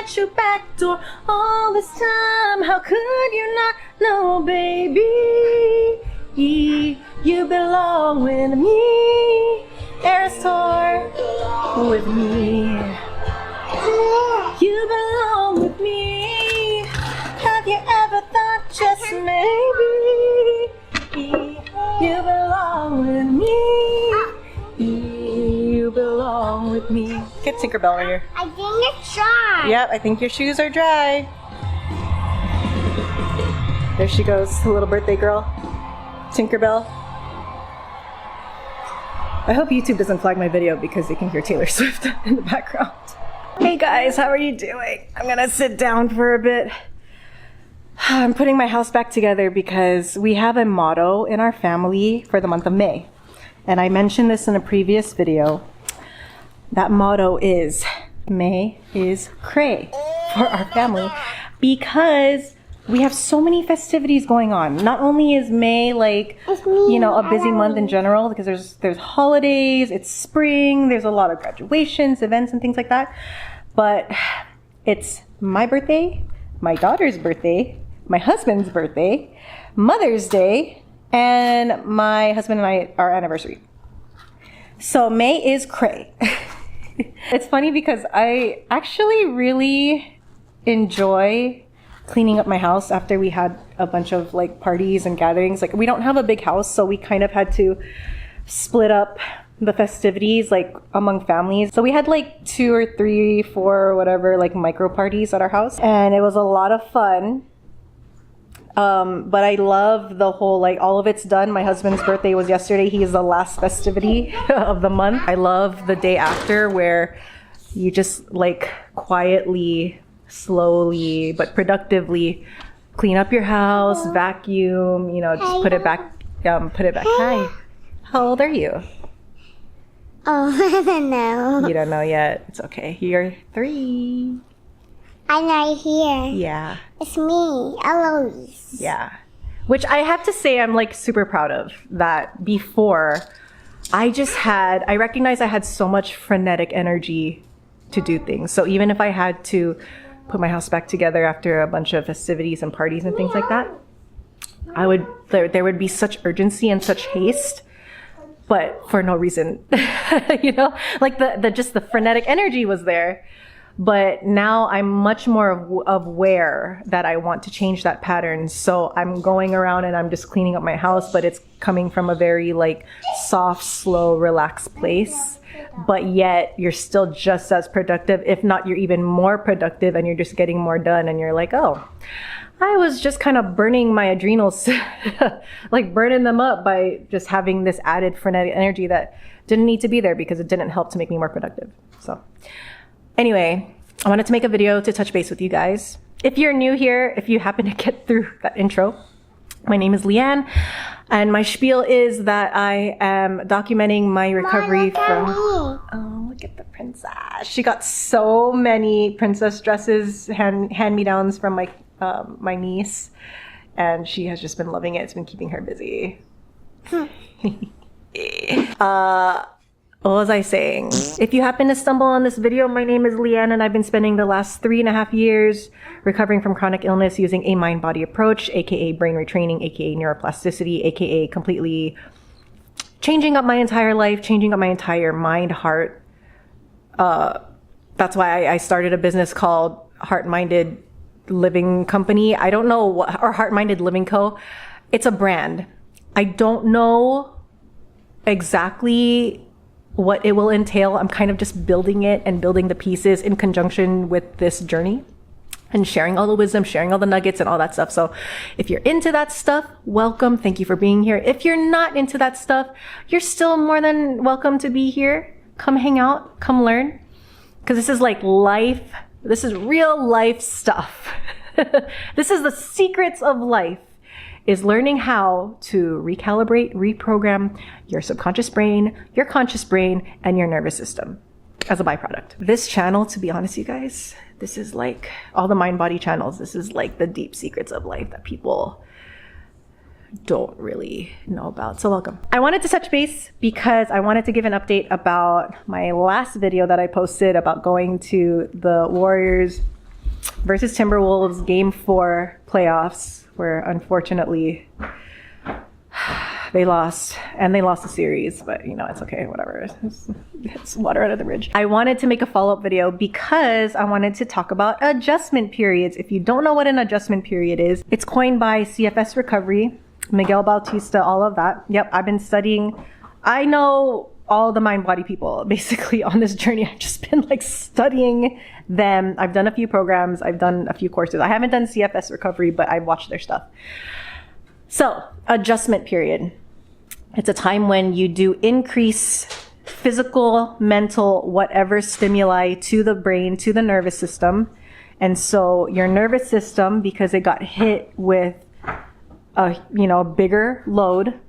at your back door all this time. How could you not know, baby? You belong with me. Eristor with me. You belong with me. Have you ever thought just maybe you belong with me? You belong with me. Get Tinkerbell right here. I think it's dry. Yep, I think your shoes are dry. There she goes, the little birthday girl. Tinkerbell. I hope YouTube doesn't flag my video because you can hear Taylor Swift in the background. Hey guys, how are you doing? I'm gonna sit down for a bit. I'm putting my house back together because we have a motto in our family for the month of May. And I mentioned this in a previous video. That motto is, May is cray for our family because we have so many festivities going on. Not only is May like, you know, a busy month in general because there's holidays, it's spring, there's a lot of graduations, events and things like that. But it's my birthday, my daughter's birthday, my husband's birthday, Mother's Day, and my husband and I, our anniversary. So May is cray. It's funny because I actually really enjoy cleaning up my house after we had a bunch of like parties and gatherings. Like we don't have a big house, so we kind of had to split up the festivities like among families. So we had like 2 or 3, 4, whatever, like micro parties at our house, and it was a lot of fun. But I love the whole, like, all of it's done. My husband's birthday was yesterday. He is the last festivity of the month. I love the day after where you just like quietly, slowly, but productively clean up your house, vacuum, you know, just put it back. Hi. How old are you? Oh, I don't know. You don't know yet. It's okay. You're 3. I'm right here. Yeah. It's me, Eloise. Yeah. Which I have to say I'm like super proud of that. Before, I recognized I had so much frenetic energy to do things. So even if I had to put my house back together after a bunch of festivities and parties and things like that, there would be such urgency and such haste, but for no reason. You know, like the frenetic energy was there. But now I'm much more aware that I want to change that pattern. So I'm going around and I'm just cleaning up my house, but it's coming from a very like soft, slow, relaxed place. But yet you're still just as productive, if not you're even more productive, and you're just getting more done. And you're like, oh, I was just kind of burning my adrenals, like burning them up by just having this added frenetic energy that didn't need to be there because it didn't help to make me more productive. So anyway, I wanted to make a video to touch base with you guys. If you're new here, if you happen to get through that intro, my name is Leanne, and my spiel is that I am documenting my recovery from... Oh, look at the princess. She got so many princess dresses, hand-me-downs from my niece, and she has just been loving it. It's been keeping her busy. What was I saying? If you happen to stumble on this video, my name is Leanne, and I've been spending the last 3.5 years recovering from chronic illness using a mind-body approach, aka brain retraining, aka neuroplasticity, aka completely changing up my entire life, changing up my entire mind, heart. That's why I started a business called Heart-Minded Living Company. I don't know what, or Heart-Minded Living Co. It's a brand. I don't know exactly what it will entail. I'm kind of just building it and building the pieces in conjunction with this journey and sharing all the wisdom, sharing all the nuggets and all that stuff. So if you're into that stuff, welcome. Thank you for being here. If you're not into that stuff, you're still more than welcome to be here. Come hang out, come learn. Because this is like life. This is real life stuff. This is the secrets of life. Is learning how to recalibrate, reprogram your subconscious brain, your conscious brain, and your nervous system as a byproduct. This channel, to be honest, you guys, this is like all the mind-body channels. This is like the deep secrets of life that people don't really know about. So welcome. I wanted to touch base because I wanted to give an update about my last video that I posted about going to the Warriors versus Timberwolves, game 4 playoffs, where unfortunately they lost, and they lost the series, but you know, it's okay, whatever. It's water under the bridge. I wanted to make a follow-up video because I wanted to talk about adjustment periods. If you don't know what an adjustment period is, it's coined by CFS Recovery, Miguel Bautista, all of that. Yep, I've been studying. I know all the mind-body people basically on this journey. I've just been like studying them. I've done a few programs. I've done a few courses. I haven't done CFS Recovery, but I've watched their stuff. So, adjustment period. It's a time when you do increase physical, mental, whatever stimuli to the brain, to the nervous system. And so your nervous system, because it got hit with a bigger load,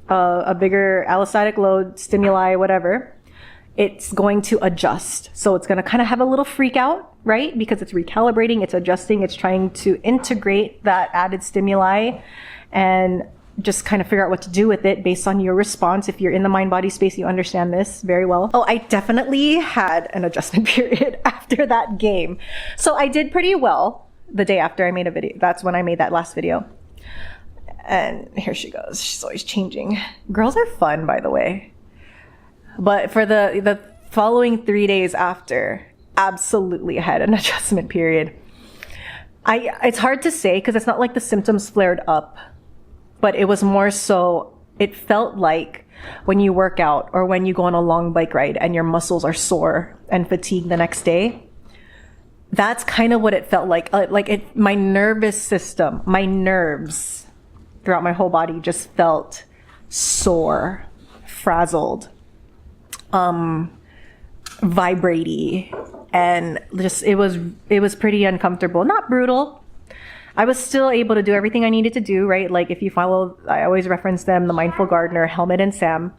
a bigger allostatic load, stimuli, whatever, it's going to adjust. So it's going to kind of have a little freak out, right? Because it's recalibrating, it's adjusting, it's trying to integrate that added stimuli and just kind of figure out what to do with it based on your response. If you're in the mind-body space, you understand this very well. Oh, I definitely had an adjustment period after that game. So I did pretty well the day after I made a video. That's when I made that last video. And here she goes. She's always changing. Girls are fun, by the way. But for the following 3 days after, absolutely had an adjustment period. It's hard to say because it's not like the symptoms flared up. But it was more so, it felt like when you work out or when you go on a long bike ride and your muscles are sore and fatigued the next day. That's kind of what it felt like. My nervous system, my nerves throughout my whole body just felt sore, frazzled, vibraty, and just it was pretty uncomfortable. Not brutal. I was still able to do everything I needed to do, right? Like if you follow, I always reference them, the Mindful Gardener, Helmet and Sam.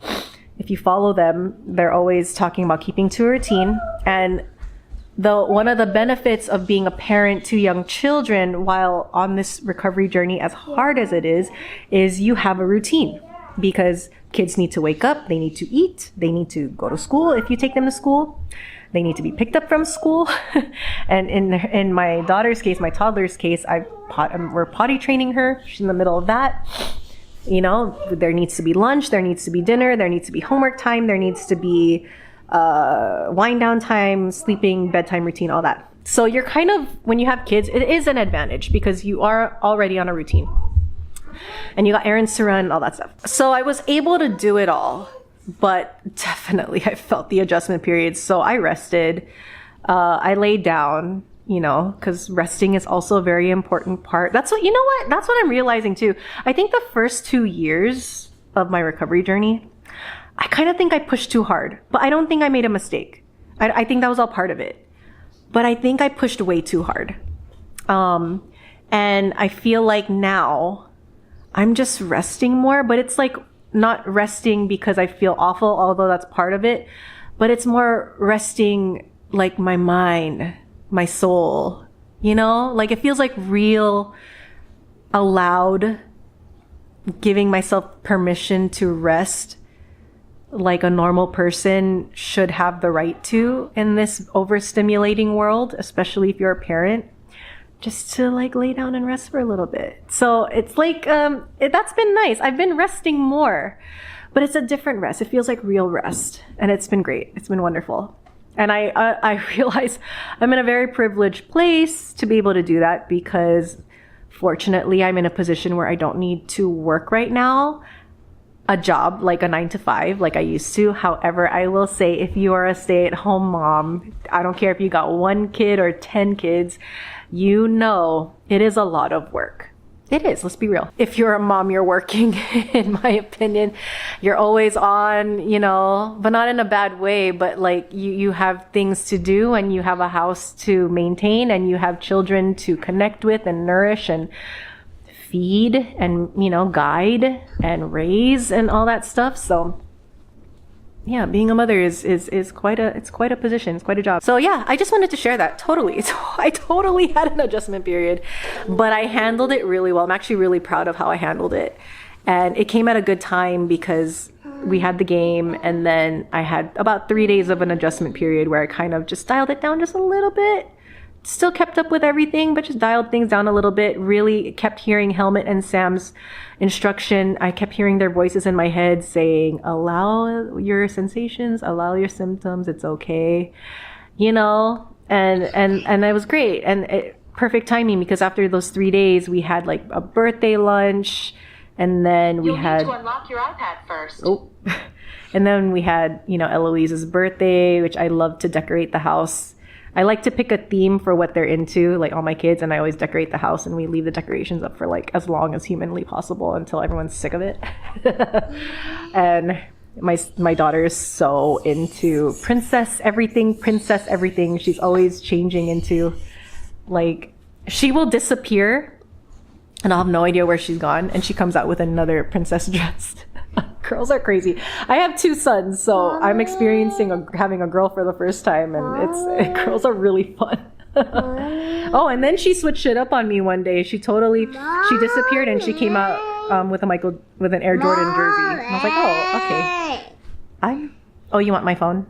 If you follow them, they're always talking about keeping to a routine. And one of the benefits of being a parent to young children while on this recovery journey, as hard as it is you have a routine. Because kids need to wake up, they need to eat, they need to go to school if you take them to school. They need to be picked up from school. And in my daughter's case, my toddler's case, we're potty training her. She's in the middle of that. You know, there needs to be lunch, there needs to be dinner, there needs to be homework time, there needs to be wind down time, sleeping, bedtime routine, all that. So you're kind of, when you have kids, it is an advantage because you are already on a routine. And you got errands to run, all that stuff. So I was able to do it all. But definitely I felt the adjustment period. So I rested. I laid down, because resting is also a very important part. That's what I'm realizing too. I think the first 2 years of my recovery journey, I kind of think I pushed too hard, but I don't think I made a mistake. I think that was all part of it. But I think I pushed way too hard. And I feel like now I'm just resting more, but it's like, not resting because I feel awful, although that's part of it, but it's more resting like my mind, my soul, like it feels like real, allowed, giving myself permission to rest like a normal person should have the right to in this overstimulating world, especially if you're a parent. Just to like lay down and rest for a little bit. So it's like, that's been nice. I've been resting more, but it's a different rest. It feels like real rest, and it's been great. It's been wonderful. And I realize I'm in a very privileged place to be able to do that because fortunately I'm in a position where I don't need to work right now, a job like a 9 to 5 like I used to. However, I will say if you are a stay-at-home mom, I don't care if you got 1 kid or 10 kids, it is a lot of work. It is, let's be real. If you're a mom, you're working, in my opinion. You're always on, but not in a bad way, but like you have things to do and you have a house to maintain and you have children to connect with and nourish and feed and, guide and raise and all that stuff. So yeah, being a mother is quite a position. It's quite a job. So yeah, I just wanted to share that. Totally. I totally had an adjustment period, but I handled it really well. I'm actually really proud of how I handled it. And it came at a good time because we had the game and then I had about 3 days of an adjustment period where I kind of just dialed it down just a little bit still kept up with everything, but just dialed things down a little bit. Really kept hearing Helmet and Sam's instruction. I kept hearing their voices in my head saying, allow your sensations, allow your symptoms, it's okay, you know, and it was great. And perfect timing, because after those 3 days, we had like a birthday lunch, and then we had... You'll need to unlock your iPad first. Oh. And then we had, you know, Eloise's birthday, which I love to decorate the house. I like to pick a theme for what they're into, like all my kids, and I always decorate the house, and we leave the decorations up for like as long as humanly possible until everyone's sick of it. And my daughter is so into princess everything. She's always changing into, like, she will disappear and I'll have no idea where she's gone, and she comes out with another princess dress. Girls are crazy. I have 2 sons, so I'm experiencing having a girl for the first time, and girls are really fun. Oh, and then she switched it up on me one day. She disappeared, and she came out with an Air Jordan jersey. And I was like, oh, okay. Oh, you want my phone?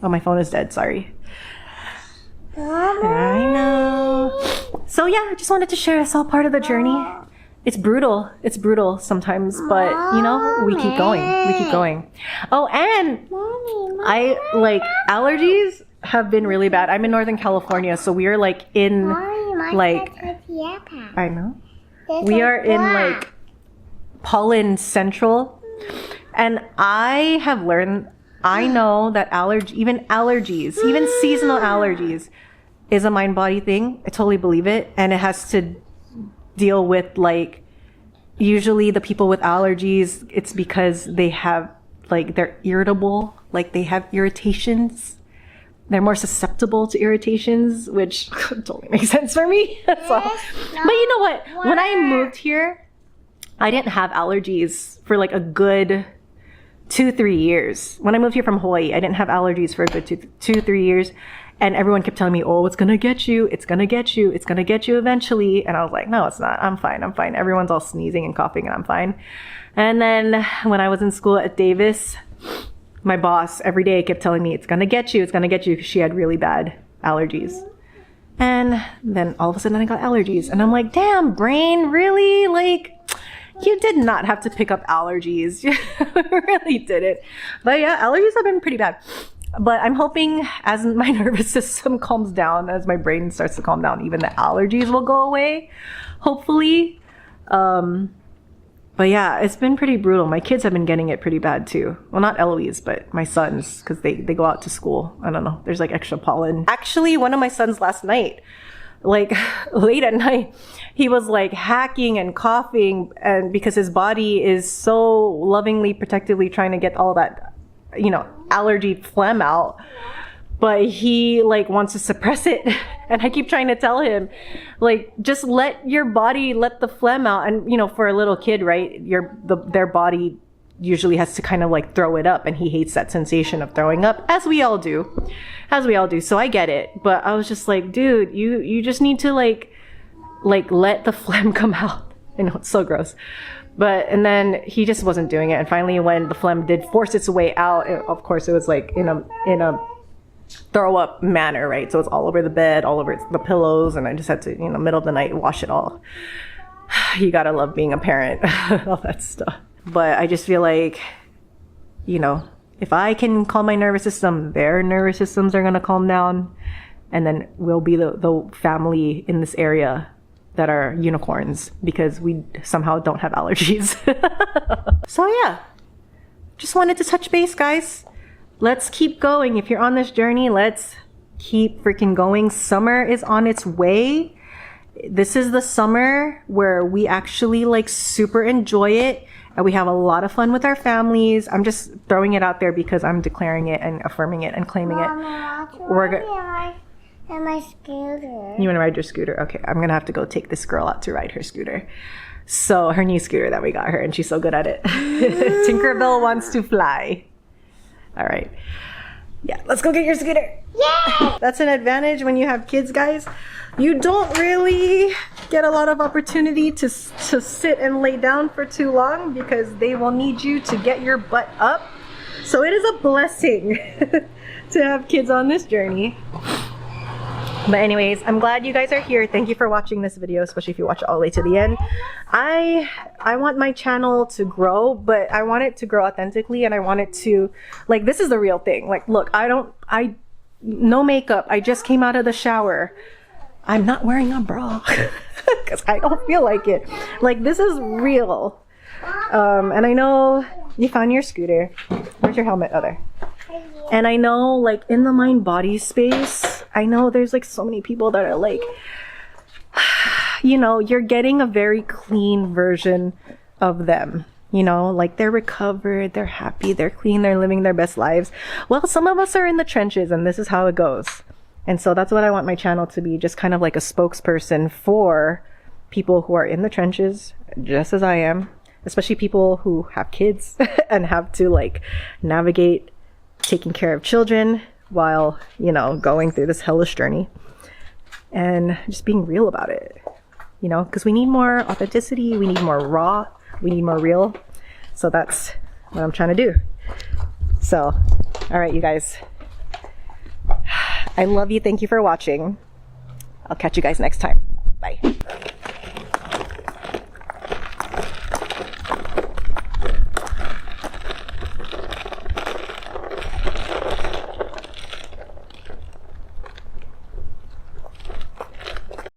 Oh, my phone is dead. Sorry. I know. So yeah, I just wanted to share. It's all part of the journey. It's brutal. It's brutal sometimes, but you know, we keep going. Oh, and allergies have been really bad. I'm in Northern California, so we are like in I know. We are in like pollen central, and I have learned. I know that even seasonal allergies, is a mind-body thing. I totally believe it, and it has to deal with, like, usually the people with allergies, it's because they have, like, they're irritable, like they have irritations. They're more susceptible to irritations, which totally makes sense for me. But you know what? When I moved here, I didn't have allergies for like a good 2-3 years. When I moved here from Hawaii, I didn't have allergies for a good 2-3 years. And everyone kept telling me, oh, it's going to get you. It's going to get you. It's going to get you eventually. And I was like, no, it's not. I'm fine. Everyone's all sneezing and coughing, and I'm fine. And then when I was in school at Davis, my boss every day kept telling me, it's going to get you. It's going to get you, because she had really bad allergies. And then all of a sudden I got allergies. And I'm like, damn, brain, really? Like, you did not have to pick up allergies. You really didn't. But yeah, allergies have been pretty bad. But I'm hoping as my nervous system calms down, as my brain starts to calm down, even the allergies will go away, hopefully. But yeah, it's been pretty brutal. My kids have been getting it pretty bad too. Well, not Eloise, but my sons, because they go out to school. I don't know. There's like extra pollen. Actually, one of my sons last night, like late at night, he was like hacking and coughing, and because his body is so lovingly, protectively trying to get all that, you know, allergy phlegm out, but he like wants to suppress it. And I keep trying to tell him, like, just let your body let the phlegm out. And you know, for a little kid, right, their body usually has to kind of like throw it up, and he hates that sensation of throwing up, as we all do. So I get it, but I was just like, dude, you just need to like let the phlegm come out. I know, it's so gross. And then he just wasn't doing it. And finally, when the phlegm did force its way out, of course, it was like in a throw up manner, right? So it's all over the bed, all over the pillows. And I just had to, you know, middle of the night, wash it all. You gotta love being a parent, all that stuff. But I just feel like, you know, if I can calm my nervous system, their nervous systems are gonna calm down. And then we'll be the family in this area that are unicorns, because we somehow don't have allergies. So yeah, just wanted to touch base, guys. Let's keep going. If you're on this journey, let's keep freaking going. Summer is on its way. This is the summer where we actually like super enjoy it, and we have a lot of fun with our families. I'm just throwing it out there because I'm declaring it and affirming it and claiming it. And my scooter. You want to ride your scooter? Okay, I'm going to have to go take this girl out to ride her scooter. So her new scooter that we got her, and she's so good at it. Tinkerbell wants to fly. All right. Yeah, let's go get your scooter. Yeah! That's an advantage when you have kids, guys. You don't really get a lot of opportunity to sit and lay down for too long, because they will need you to get your butt up. So it is a blessing to have kids on this journey. But anyways, I'm glad you guys are here. Thank you for watching this video, especially if you watch it all the way to the end. I want my channel to grow, but I want it to grow authentically, and I want it to, like, this is the real thing. Like, look, no makeup. I just came out of the shower. I'm not wearing a bra because I don't feel like it. Like, this is real. And I know you found your scooter. Where's your helmet? Oh, there. And I know, like, in the mind body space, I know there's like so many people that are like, you know, you're getting a very clean version of them. You know, like, they're recovered, they're happy, they're clean, they're living their best lives. Well, some of us are in the trenches, and this is how it goes. And so that's what I want my channel to be, just kind of like a spokesperson for people who are in the trenches, just as I am, especially people who have kids and have to, like, navigate taking care of children while, you know, going through this hellish journey, and just being real about it, you know, because we need more authenticity, we need more raw, we need more real. So that's what I'm trying to do. So, all right, you guys, I love you. Thank you for watching. I'll catch you guys next time. Bye.